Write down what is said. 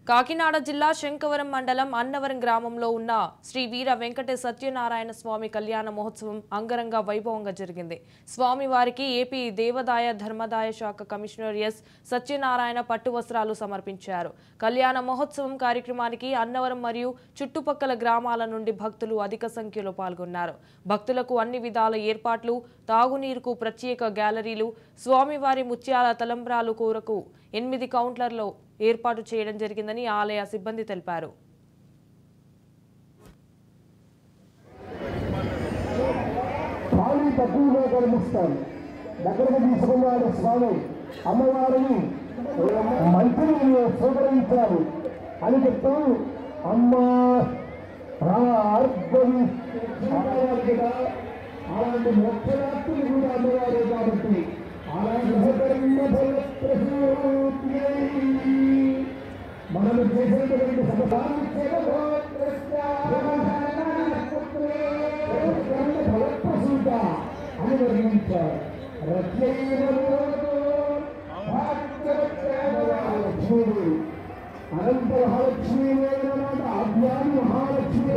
కాకినాడ జిల్లా శంకవరం మండలం అన్నవరం గ్రామంలో ఉన్న శ్రీ వీర వెంకట సత్యనారాయణ స్వామి కళ్యాణ మహోత్సవం అంగరంగ వైభవంగా జరిగింది. స్వామివారికి ఏపీ దేవాదాయ ధర్మాదాయ శాఖ కమిషనర్ ఎస్ సత్యనారాయణ పట్టు వస్త్రాలు సమర్పించారు. కళ్యాణ మహోత్సవం కార్యక్రమానికి అన్నవరం మరియు చుట్టుపక్కల గ్రామాల నుండి భక్తులు అధిక సంఖ్యలో పాల్గొన్నారు. భక్తులకు అన్ని విధాల ఏర్పాట్లు, తాగునీరుకు ప్రత్యేక గ్యాలరీలు, స్వామివారి ముత్యాల తలంబ్రాలు కూరకు 8 కౌంటర్లలో ఏర్పాటు చేయడం జరిగిందని ఆలయ సిబ్బంది తెలిపారు. దగ్గరకు తీసుకున్నాడు స్వామి. అమ్మవారిని మంత్రిని స్వీకరించారు అని చెప్తూ అమ్మా అలాంటి మోక్షరాత్రులు కూడా అమ్మవారు కాబట్టి అలాంటి మనము చేసేటువంటి ఫలప్రసూత అని వర్ణించారు. లక్ష్మీడు అనంత మహాలక్ష్మీ ఆద్యాన్ని మహాలక్ష్మి